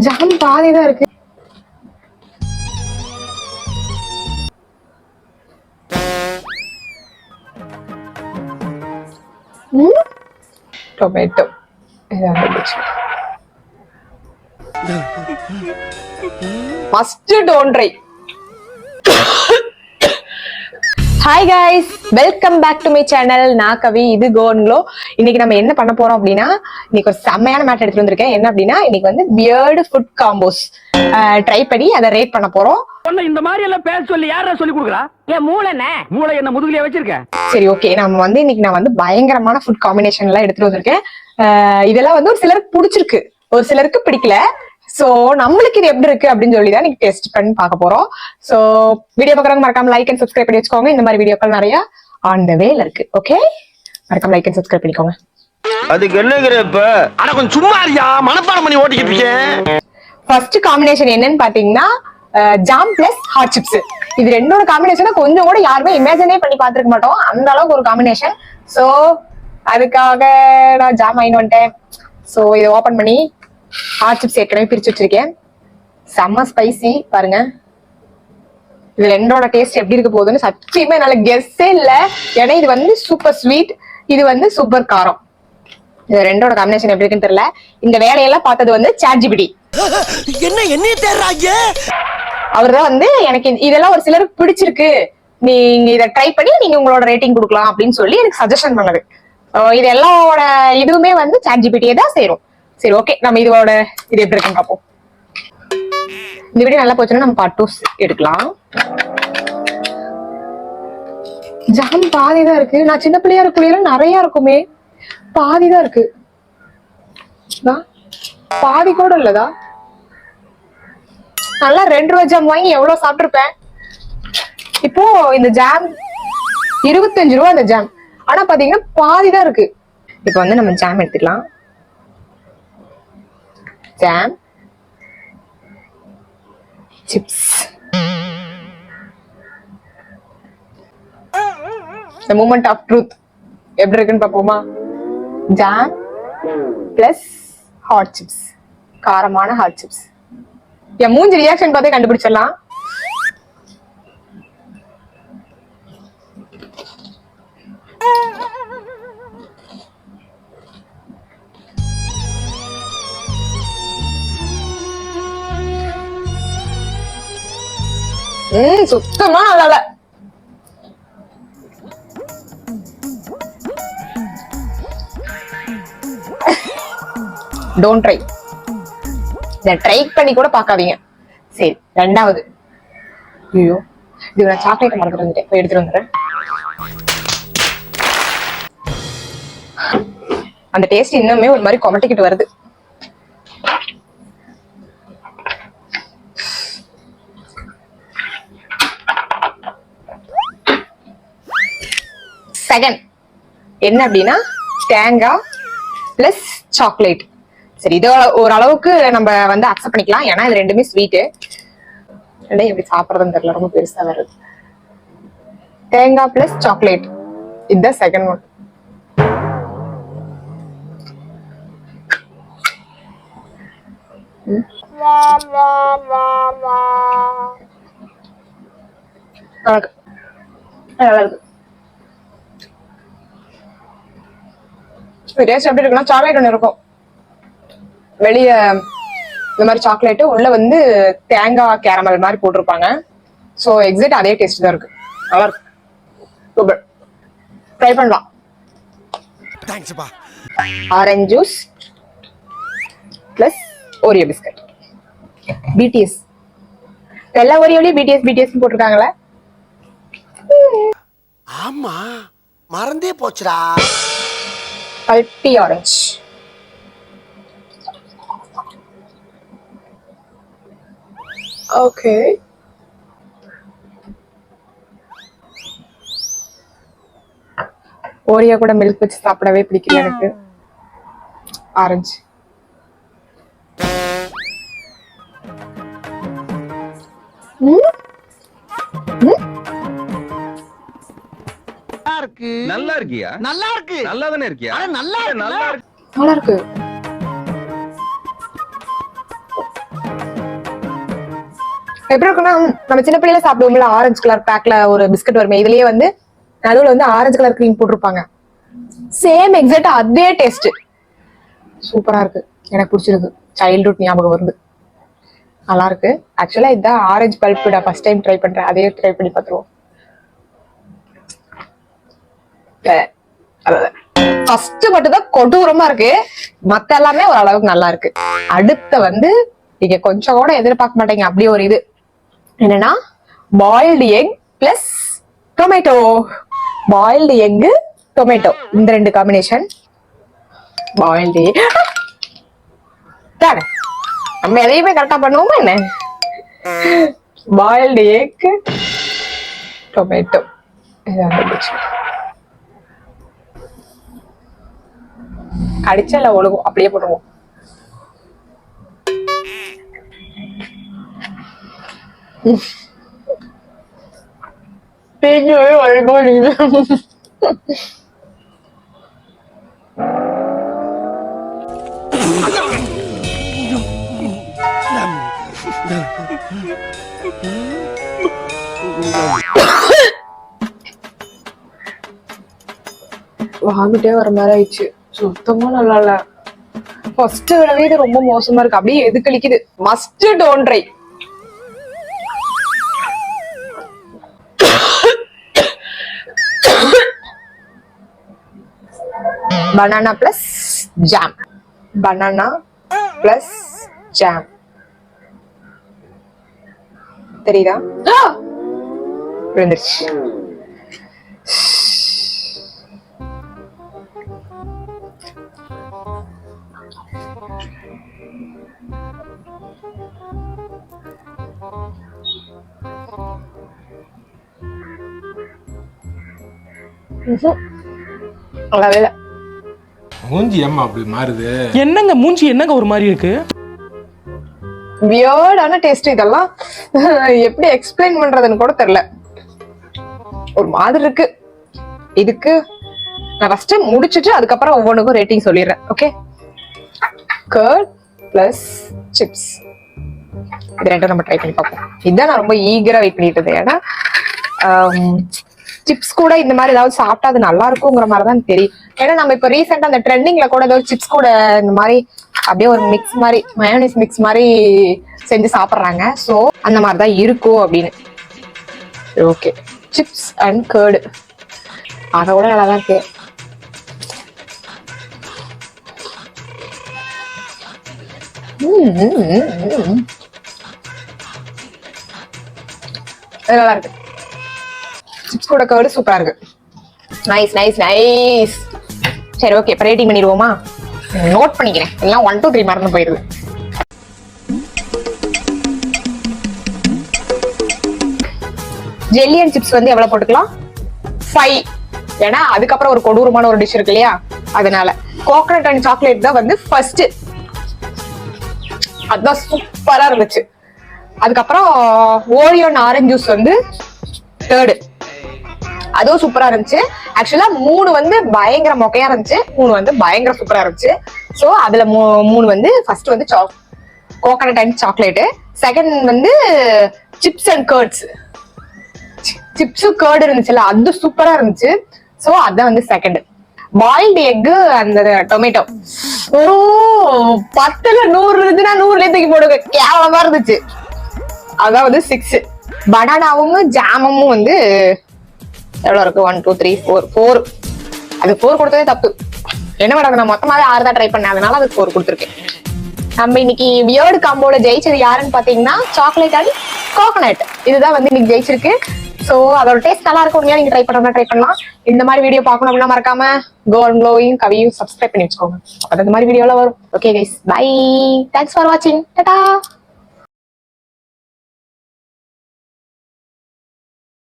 Jam பாதிதான் இருக்கு. Tomato must don't try. Hi guys, welcome back to my channel. நான் கவி, இது கோன்க்ளோ. இன்னைக்கு நம்ம என்ன பண்ண போறோம் அப்படின்னா, இன்னைக்கு ஒரு செம்மையான மேட் எடுத்துட்டு வந்திருக்கேன். என்ன அப்படின்னா, இன்னைக்கு வந்து வியர்டு ஃபுட் காம்போஸ் ட்ரை பண்ணி அதை ரேட் பண்ண போறோம். இந்த மாதிரி எல்லாம் பேச சொல்லி யாரா சொல்லி கொடுக்குறா? ஏன் மூளை என்ன முதுகுலயே வச்சிருக்கேன். சரி, ஓகே. நம்ம வந்து இன்னைக்கு நான் வந்து பயங்கரமான ஃபுட் காம்பினேஷன் எல்லாம் எடுத்துட்டு வந்திருக்கேன். இதெல்லாம் வந்து ஒரு சிலருக்கு பிடிச்சிருக்கு, ஒரு சிலருக்கு பிடிக்கல. சோ நம்மளுக்கு இது எப்படி இருக்கு அப்படின்னு சொல்லி தான் நீங்க டெஸ்ட் பண்ணி பார்க்க போறோம். சோ வீடியோ பார்க்கறவங்க மறக்காம லைக் அண்ட் சப்ஸ்கிரைப் பண்ணி வச்சுக்கோங்க. இந்த மாதிரி வீடியோக்கள் நிறைய ஆன் த வேல இருக்கு. ஓகே, மறக்காம லைக் அண்ட் சப்ஸ்கிரைப் பண்ணிக்கோங்க. அதுக்கு என்னங்கற இப்ப அட கொஞ்சம் சும்மா இருயா, மனப்பாடம் பண்ணி ஓட்டிக்கிட்டு இருக்கேன். ஃபர்ஸ்ட் காம்பினேஷன் என்னன்னு பாத்தீங்கன்னா, ஜாம் பிளஸ் ஹாட் சிப்ஸ். இது ரெண்டோட காம்பினேஷனை கொஞ்சம் கூட யாருமே இமேஜினே பண்ணி பார்த்திருக்க மாட்டோம். அந்த அளவுக்கு ஒரு காம்பினேஷன். சோ அதுக்காக நான் ஜாம் வாங்கிட்டு வந்துட்டேன். சோ இதை ஓபன் பண்ணி ஹாட் சிப்ஸ் ஏற்கனவே பிரிச்சு வச்சிருக்கேன். செம்ம ஸ்பைசி பாருங்க. இது ரெண்டோட டேஸ்ட் எப்படி இருக்க போகுதுன்னு சத்தியமா என்னால கெஸ்ஸே இல்ல. ஏன்னா இது வந்து சூப்பர் ஸ்வீட், இது வந்து சூப்பர் காரம். இது ரெண்டோட காம்பினேஷன் எப்படி இருக்குன்னு தெரியல. இந்த வேலையெல்லாம் பார்த்தது வந்து ChatGPT. என்ன தேடுறாங்க? அவர்தான் வந்து எனக்கு இதெல்லாம் ஒரு சிலருக்கு பிடிச்சிருக்கு, நீங்க இதை ட்ரை பண்ணி நீங்க உங்களோட ரேட்டிங் கொடுக்கலாம் அப்படின்னு சொல்லி எனக்கு சஜஷன் பண்ணது. இது எல்லாவோட இதுவுமே வந்து ChatGPT தான் சேரும். சரி, ஓகே. நம்ம இது எப்படி இருக்குன்னு பார்ப்போம். இந்த வீடியோ நல்லா போச்சுன்னா நம்ம பார்ட் 2 எடுக்கலாம். ஜாம் பாதிதான் இருக்கு. நான் சின்ன பிள்ளையா இருக்கக்கூடிய நிறைய இருக்குமே, பாதிதான் இருக்கு. பாதி கூட இல்லதா? நல்லா 2 ரூபாய் ஜாம் வாங்கி எவ்வளவு சாப்பிட்டுருப்பேன். இப்போ இந்த ஜாம் 25 ரூபா இந்த ஜாம். ஆனா பாத்தீங்கன்னா பாதிதான் இருக்கு. இப்போ வந்து நம்ம ஜாம் எடுத்துக்கலாம். Jam, chips, the moment of truth எப்படி இருக்குன்னு பாப்போமா? ஜாம் பிளஸ் ஹாட் சிப்ஸ், காரமான ஹாட் சிப்ஸ். என் மூஞ்சி ரியாக்ஷன் பார்த்தே கண்டுபிடிச்சிடலாம். சுத்தமா நல்லா இல்ல. Don't try. இதை ட்ரை பண்ணி கூட பார்க்காதீங்க. சரி, ரெண்டாவது. ஐயோ, இது நான் சாக்லேட் மறந்துட்டு வந்துட்டேன், போய் எடுத்துட்டு வந்துடுறேன். அந்த டேஸ்ட் இன்னுமே ஒரு மாதிரி கொமட்டிக்கிட்டு வருது. செகண்ட் என்ன அப்படின்னா, தேங்காய் பிளஸ் சாக்லேட். சரி, இது ஓரளவுக்கு நம்ம வந்து அக்செப்ட் பண்ணிக்கலாம். ஏன்னா இது ரெண்டுமே ஸ்வீட்டு. எப்படி சாப்பிட்றதுன்னு தெரியல, ரொம்ப பெருசா வருது. தேங்காய் பிளஸ் சாக்லேட், இதுதான் செகண்ட் ஒன். நல்லா இருக்கு. டேஸ்ட் எப்படி இருக்குன்னா, சாக்லேட் ஒன்று இருக்கும் வெளிய, இந்த மாதிரி சாக்லேட்டு உள்ள வந்து தேங்காய் கேரமல் மாதிரி போட்டிருப்பாங்க. ஸோ எக்ஸாக்ட் அதே டேஸ்ட் தான் இருக்கு. நல்லா இருக்கு, சூப்பர். ட்ரை பண்ணலாம். Orange juice plus Oreo biscuit. BTS எல்லா ஓரியோலயும் BTS போட்டிருக்காங்களே. ஆமா, மறந்தே போச்சுடா. பல்பி ஆரஞ்சு. ஓகே, ஓரியா கூட மில்க் வச்சு சாப்பிடவே பிடிக்கல எனக்கு. ஆரஞ்சு. நல்லா இருக்கியா? நல்லா இருக்கு. நல்லா தானே இருக்கியா? நல்லா நல்லா இருக்கு. எப்படி இருக்குன்னா நம்ம சின்ன பிள்ளைல சாப்பிடுவோம்ல ஆரஞ்சு கலர் பேக்ல ஒரு பிஸ்கட் வருமே, இதுலயே வந்து நடுவுல வந்து ஆரஞ்சு கலர் கிரீம் போட்டிருப்பாங்க. சேம் எக்ஸாக்ட் அதே டேஸ்ட். சூப்பரா இருக்கு, எனக்கு பிடிச்சிருக்கு. சைல்ட்ஹுட் ஞாபகம் வருது, நல்லா இருக்கு. ஆக்சுவலா இதுதான் ஆரஞ்சு பல்ப் நான் ஃபர்ஸ்ட் டைம் ட்ரை பண்றேன். அதே ட்ரை பண்ணி பார்த்துருவோம். ஃபர்ஸ்ட் மட்டும் தான் கொடூரமா இருக்கு, மத்த எல்லாமே ஓரளவுக்கு நல்லா இருக்கு. அடுத்த வந்து நீங்க கொஞ்சம் கூட எதிர்பார்க்க மாட்டீங்க அப்படி ஒரு இது என்னன்னா boiled egg plus tomato. Boiled egg tomato இந்த ரெண்டு காம்பினேஷன். பாயில்டு தானே நம்ம எதையுமே கரெக்டா பண்ணுவோமா என்ன? பாயில்டு எக் டொமேட்டோ அடிச்சா இல்ல ஒழுகும், அப்படியே போடுவோம். வாங்கிட்டே வர மாதிரி ஆயிடுச்சு. சுத்தமா நல்லா இல்ல. ஃபர்ஸ்ட் விடவே இது ரொம்ப மோசமா இருக்கு, அப்படியே எது கழிக்குது. Must don't try. Banana plus jam. Banana plus jam தெரியுதா? விழுந்துருச்சு. மூஞ்சி ஏம்மா அப்படி மாறுது? என்னங்க மூஞ்சி என்னங்க ஒரு மாதிரி இருக்கு? வியர்டான டேஸ்ட் இதெல்லாம். எப்படி எக்ஸ்பிளைன் பண்றதுன்னு கூட தெரியல, ஒரு மாதிரி இருக்கு. இதுக்கு நான் ஃபர்ஸ்ட் முடிச்சிட்டு அதுக்கப்புறம் ஒவ்வொன்றுக்கும் ரேட்டிங் சொல்லிடுறேன். ஓகே, கர்ட் பிளஸ் சிப்ஸ் இது ரெண்டும் நம்ம ட்ரை பண்ணி பார்ப்போம். இதுதான் நான் ரொம்ப ஈகரா வெயிட் பண்ணிட்டு இருந்தேன். ஏன்னா சிப்ஸ் கூட இந்த மாதிரி ஏதாவது சாப்பிட்டா அது நல்லா இருக்குங்கிற மாதிரி தான் தெரியும். ஏன்னா நம்ம இப்ப ரீசெண்டா அந்த ட்ரெண்டிங்ல கூட ஏதாவது சிப்ஸ் கூட இந்த மாதிரி அப்படியே ஒரு மிக்ஸ் மாதிரி மயோனைஸ் மிக்ஸ் மாதிரி செஞ்சு சாப்பிட்றாங்க. ஸோ அந்த மாதிரி தான் இருக்கும் அப்படின்னு. ஓகே, சிப்ஸ் அண்ட் கர்டு அதை கூட நல்லா தான் இருக்கு. நல்லா இருக்கு. சிப்ஸ் கூட கர்டு சூப்பரா இருக்கு. Nice nice nice. சரி ஓகே, இப்போ ரேட்டிங் பண்ணிடுவோமா? நோட் பண்ணிக்கிறேன், எல்லாம் 1 2 3 மறந்து போயிருது. ஜெல்லி அண்ட் சிப்ஸ் வந்து எவ்வளவு போட்டுக்கலாம்? 5. ஏன்னா அதுக்கப்புறம் ஒரு கொடூரமான ஒரு டிஷ் இருக்கு இல்லையா, அதனால. கோகனட் அண்ட் சாக்லேட் தான் வந்து ஃபர்ஸ்ட், அதுதான் சூப்பரா இருந்துச்சு. அதுக்கப்புறம் ஓரியோ அண்ட் ஆரஞ்சு ஜூஸ் வந்து தேர்டு, அதுவும் சூப்பரா இருந்துச்சு. ஆக்சுவலா 3 வந்து பயங்கர மொக்கையா இருந்துச்சு, 3 வந்து பயங்கர சூப்பரா இருந்துச்சு. சோ அதுல 3 வந்து ஃபர்ஸ்ட் வந்து கோகனட் அண்ட் சாக்லேட், செகண்ட் வந்து சிப்ஸ் அண்ட் கர்ட்ஸ். சிப்ஸ் கர்டு இருந்துச்சுல அது சூப்பரா இருந்துச்சு. சோ அதான் வந்து செகண்ட். பாயில்டு எக் அந்த டொமேட்டோ 10ல 100 இருந்துச்சுன்னா 100ல தூக்கி போடுங்க, கேவலமா இருந்துச்சு. அதான் வந்து 6. பனானாவும் ஜாமும் வந்து எவ்வளவு இருக்கு? 1 2 3 4. அது 4 கொடுத்ததே தப்பு. என்ன பண்ண, நான் மொத்தமாவே 6 தான் ட்ரை பண்ணேன், அதனால அது 4 கொடுத்துருக்கேன். நம்ம இன்னைக்கு வியர்டு காம்போல ஜெயிச்சது யாருன்னு பாத்தீங்கன்னா சாக்லேட் அண்ட் கோகனட். இதுதான் வந்து இன்னைக்கு ஜெயிச்சிருக்கு. சோ அதோட டேஸ்ட் நல்லா இருக்கும். நீங்க ட்ரை பண்ணா ட்ரை பண்ணலாம். இந்த மாதிரி வீடியோ பார்க்கணும் அப்படின்னா மறக்காம கோல்டன் க்ளோவையும் கவியும் சப்ஸ்கிரைப் பண்ணி வச்சுக்கோங்க. அப்ப இந்த மாதிரி வீடியோல வரும். Okay guys, bye. Thanks for வாட்சிங். டாடா.